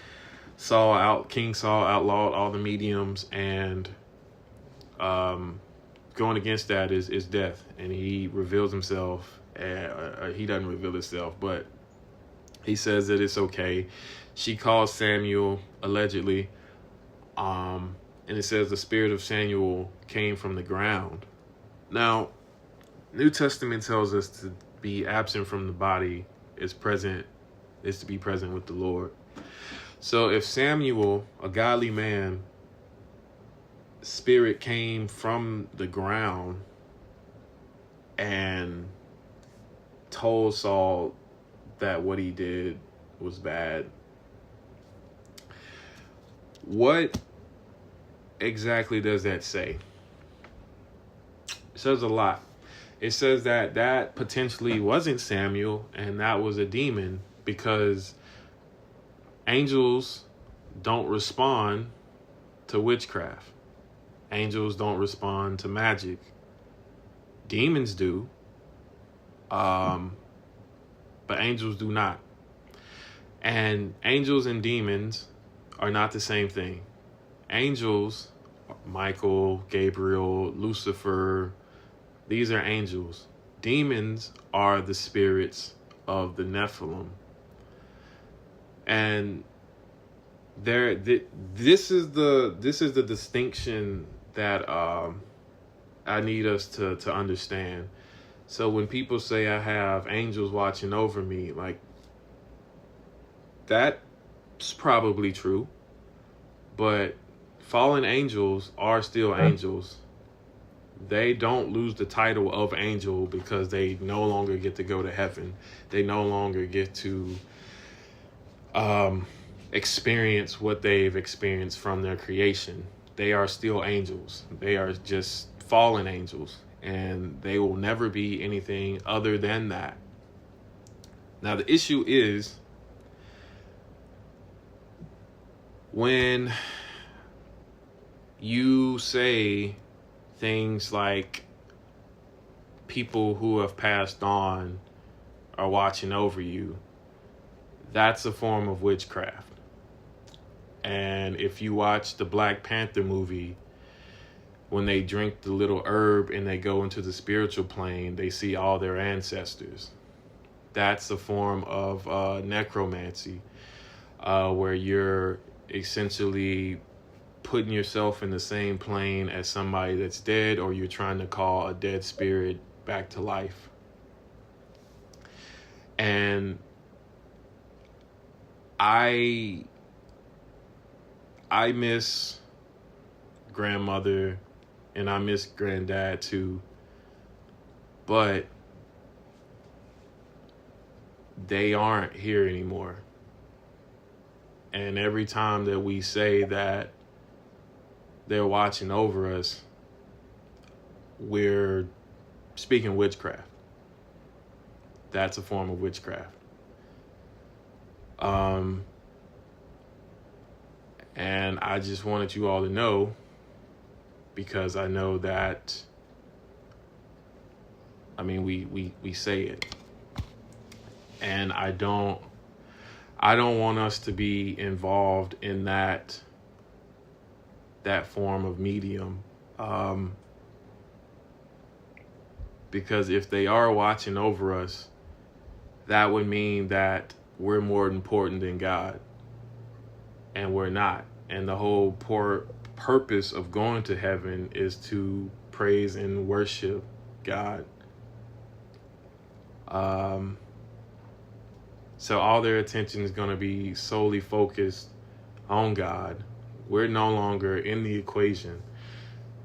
King Saul outlawed all the mediums, and going against that is death." And he reveals himself. He doesn't reveal himself, but he says that it's okay. She calls Samuel, allegedly, and it says the spirit of Samuel came from the ground. Now, New Testament tells us to be absent from the body is to be present with the Lord. So if Samuel, a godly man, spirit came from the ground and told Saul that what he did was bad, what exactly does that say? It says a lot. It says that potentially wasn't Samuel, and that was a demon, because angels don't respond to witchcraft. Angels don't respond to magic. Demons do, but angels do not. And angels and demons are not the same thing. Angels, Michael, Gabriel, Lucifer, these are angels. demons are the spirits of the Nephilim. And this is the distinction that I need us to understand. So when people say I have angels watching over me, like, that's probably true, but fallen angels are still angels. They don't lose the title of angel because they no longer get to go to heaven. They no longer get to experience what they've experienced from their creation. They are still angels. They are just fallen angels, and they will never be anything other than that. Now, the issue is when you say things like people who have passed on are watching over you, that's a form of witchcraft. And if you watch the Black Panther movie, when they drink the little herb and they go into the spiritual plane, they see all their ancestors. That's a form of necromancy, where you're essentially putting yourself in the same plane as somebody that's dead, or you're trying to call a dead spirit back to life. And I miss grandmother and I miss granddad too, but they aren't here anymore. And every time that we say that they're watching over us, we're speaking witchcraft. That's a form of witchcraft. And I just wanted you all to know, because I know that, I mean, we say it, and I don't want us to be involved in that form of medium, because if they are watching over us, that would mean that we're more important than God, and we're not. And the whole purpose of going to heaven is to praise and worship God. So all their attention is going to be solely focused on God. We're no longer in the equation.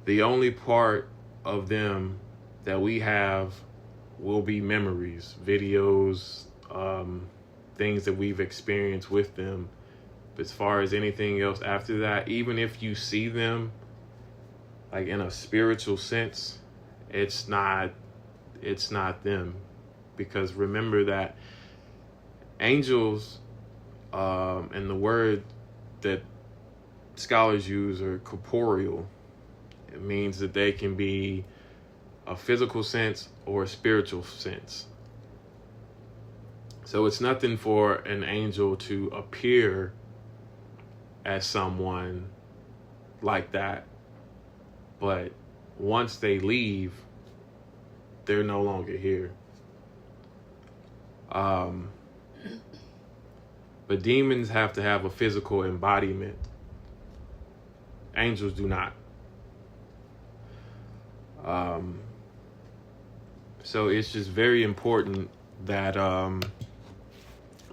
The only part of them that we have will be memories, videos, things that we've experienced with them. But as far as anything else after that, even if you see them like in a spiritual sense, it's not them. Because remember that angels, and the word that scholars use are corporeal. It means that they can be a physical sense or a spiritual sense. So it's nothing for an angel to appear as someone like that, but once they leave, they're no longer here. But demons have to have a physical embodiment. Angels do not. So it's just very important that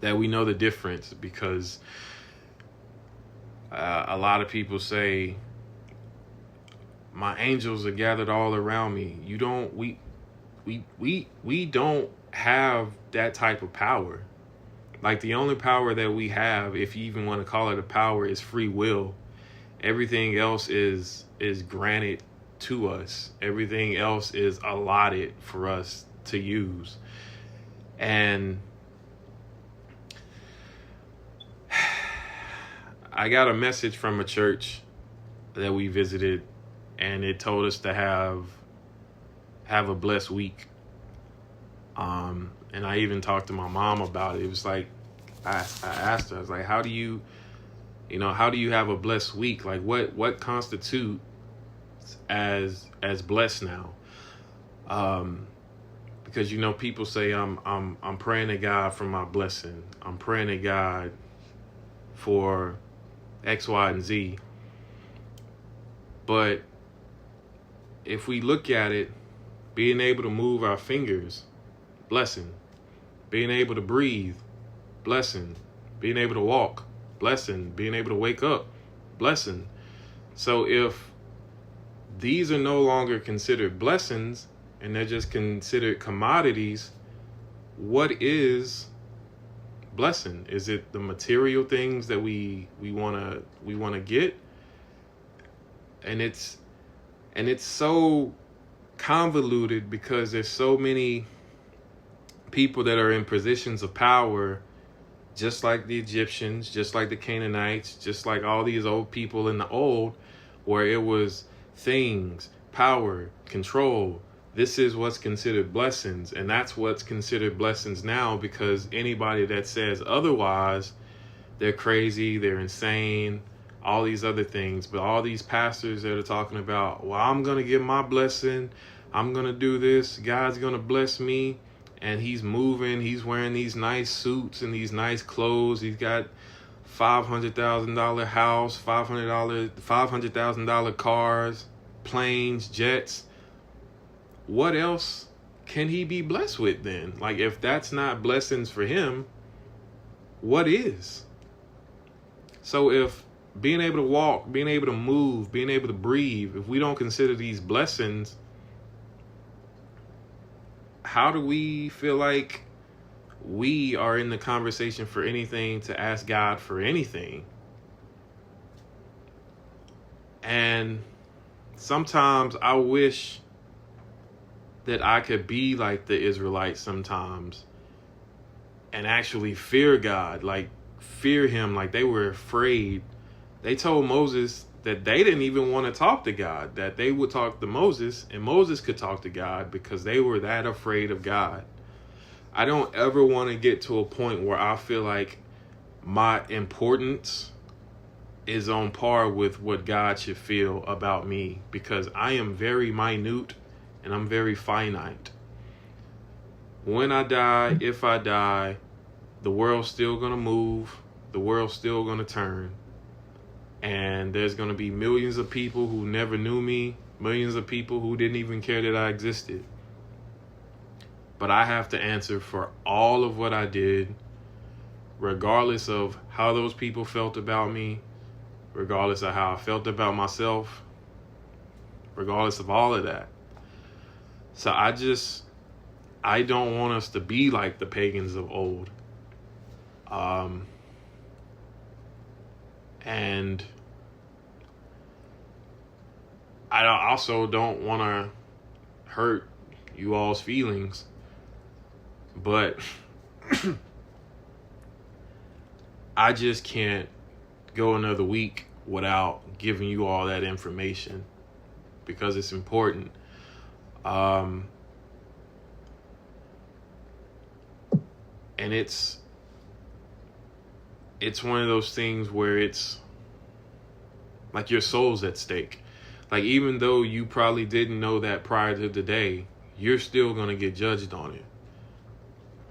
that we know the difference, because a lot of people say, my angels are gathered all around me. We don't have that type of power. Like, the only power that we have, if you even want to call it a power, is free will. Everything else is granted to us. Everything else is allotted for us to use. And I got a message from a church that we visited, and it told us to have a blessed week. And I even talked to my mom about it. It was like, I asked her, I was like, how do you have a blessed week? Like, what constitutes as blessed now? Because people say I'm praying to God for my blessing. I'm praying to God for X, Y, and Z. But if we look at it, being able to move our fingers, blessing. Being able to breathe, blessing. Being able to walk, blessing. Being able to wake up, blessing. So if these are no longer considered blessings and they're just considered commodities, what is blessing? Is it the material things that we want to get? And it's so convoluted because there's so many people that are in positions of power, just like the Egyptians, just like the Canaanites, just like all these old people in the old, where it was things, power, control. This is what's considered blessings, and that's what's considered blessings now, because anybody that says otherwise, they're crazy, they're insane, all these other things. But all these pastors that are talking about, well, I'm going to get my blessing, I'm going to do this, God's going to bless me, and he's moving, he's wearing these nice suits and these nice clothes, he's got $500,000 house, $500,000 cars, planes, jets. What else can he be blessed with then? Like, if that's not blessings for him, what is? So if being able to walk, being able to move, being able to breathe, if we don't consider these blessings, how do we feel like we are in the conversation for anything to ask God for anything? And sometimes I wish that I could be like the Israelites sometimes and actually fear God, like fear him, like they were afraid. They told Moses that they didn't even want to talk to God, that they would talk to Moses and Moses could talk to God because they were that afraid of God. I don't ever want to get to a point where I feel like my importance is on par with what God should feel about me, because I am very minute and I'm very finite. When I die, if I die, the world's still going to move, the world's still going to turn. And there's going to be millions of people who never knew me, millions of people who didn't even care that I existed. But I have to answer for all of what I did, regardless of how those people felt about me, regardless of how I felt about myself, regardless of all of that. So I don't want us to be like the pagans of old. And I also don't want to hurt you all's feelings, but I just can't go another week without giving you all that information because it's important. And it's one of those things where it's like your soul's at stake. Like, even though you probably didn't know that prior to today, you're still going to get judged on it.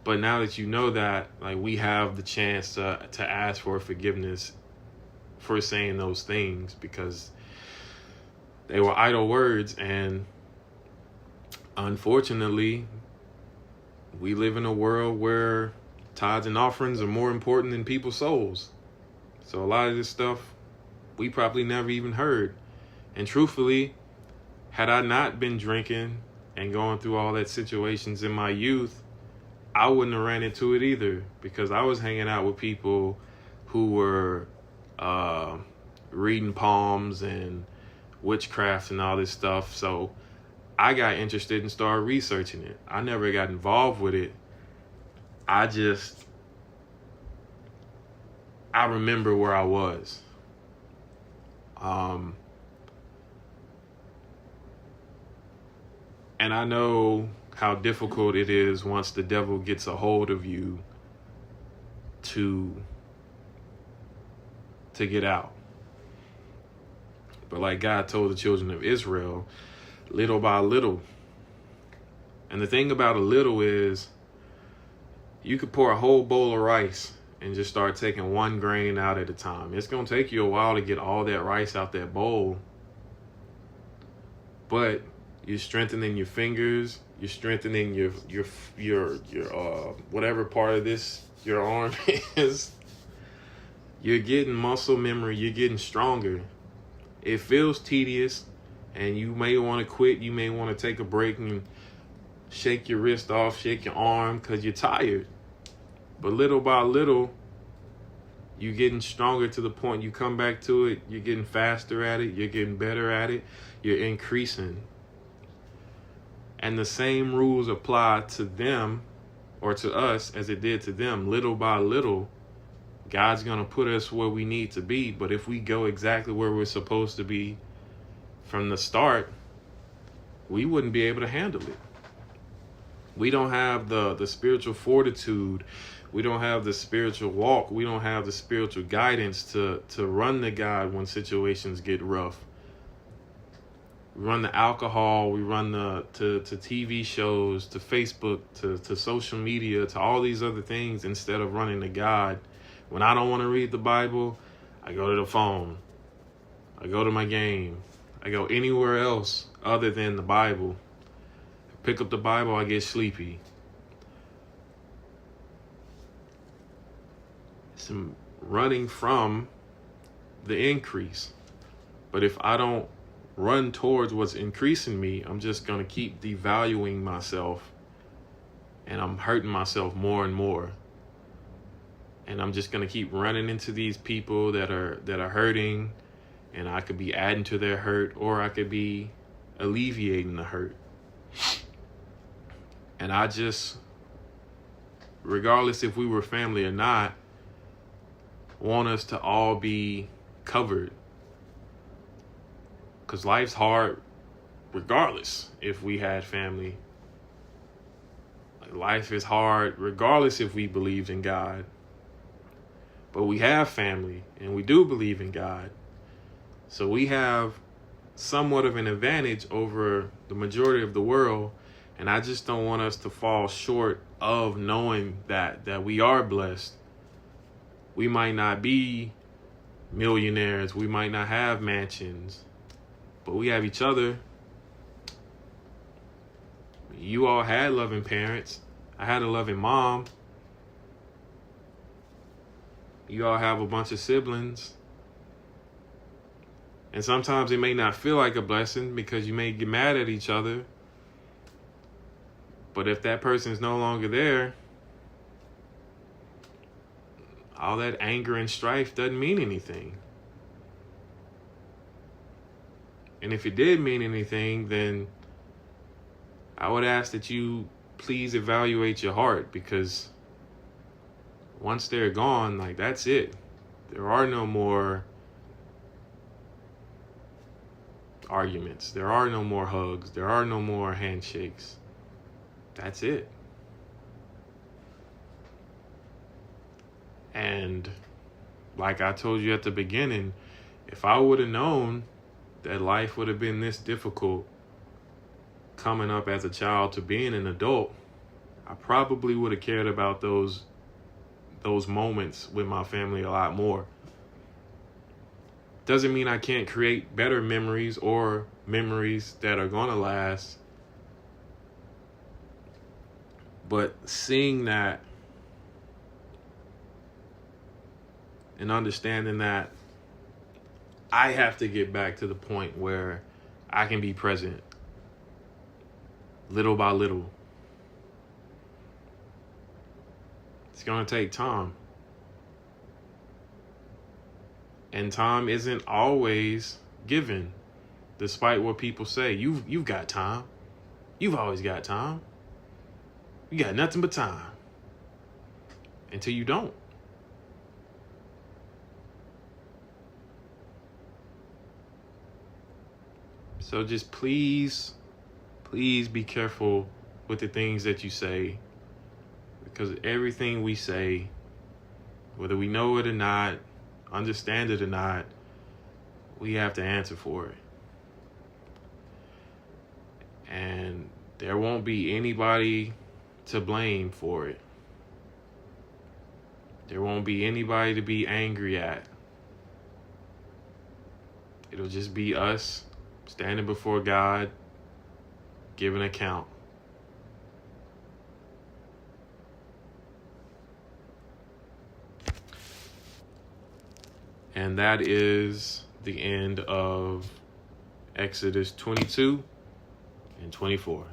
But now that you know that, like, we have the chance to ask for forgiveness for saying those things, because they were idle words. And unfortunately, we live in a world where tithes and offerings are more important than people's souls. So a lot of this stuff we probably never even heard. And truthfully, had I not been drinking and going through all that situations in my youth, I wouldn't have ran into it either, because I was hanging out with people who were reading palms and witchcraft and all this stuff. So I got interested and started researching it. I never got involved with it. I remember where I was. And I know how difficult it is once the devil gets a hold of you to get out. But like God told the children of Israel, little by little, And the thing about a little is you could pour a whole bowl of rice and just start taking one grain out at a time. It's going to take you a while to get all that rice out that bowl. But you're strengthening your fingers, you're strengthening your whatever part of this your arm is. You're getting muscle memory, you're getting stronger. It feels tedious and you may want to quit, you may want to take a break and shake your wrist off, shake your arm because you're tired. But little by little, you're getting stronger to the point you come back to it, you're getting faster at it, you're getting better at it, you're increasing. And the same rules apply to them or to us as it did to them. Little by little, God's going to put us where we need to be. But if we go exactly where we're supposed to be from the start, we wouldn't be able to handle it. We don't have the spiritual fortitude. We don't have the spiritual walk. We don't have the spiritual guidance to run to God when situations get rough. We run the alcohol. We run to TV shows, to Facebook, to social media, to all these other things instead of running to God. When I don't want to read the Bible, I go to the phone. I go to my game. I go anywhere else other than the Bible. Pick up the Bible, I get sleepy. Some running from the increase. But if I don't run towards what's increasing me, I'm just going to keep devaluing myself. And I'm hurting myself more and more. And I'm just going to keep running into these people that are hurting. And I could be adding to their hurt, or I could be alleviating the hurt. And I just, regardless if we were family or not, want us to all be covered. Because life's hard regardless if we had family. Life is hard regardless if we believed in God. But we have family and we do believe in God. So we have somewhat of an advantage over the majority of the world. And I just don't want us to fall short of knowing that we are blessed. We might not be millionaires. We might not have mansions. But we have each other. You all had loving parents. I had a loving mom. You all have a bunch of siblings. And sometimes it may not feel like a blessing because you may get mad at each other. But if that person is no longer there, all that anger and strife doesn't mean anything. And if it did mean anything, then I would ask that you please evaluate your heart, because once they're gone, like, that's it. There are no more arguments. There are no more hugs. There are no more handshakes. That's it. And like I told you at the beginning, if I would have known that life would have been this difficult coming up as a child to being an adult, I probably would have cared about those moments with my family a lot more. Doesn't mean I can't create better memories or memories that are going to last. But seeing that and understanding that I have to get back to the point where I can be present little by little. It's going to take time. And time isn't always given, despite what people say. You've got time. You've always got time. You got nothing but time. Until you don't. So just please be careful with the things that you say. Because everything we say, whether we know it or not, understand it or not, we have to answer for it. And there won't be anybody to blame for it. There won't be anybody to be angry at. It'll just be us standing before God, giving account. And that is the end of Exodus 22 and 24.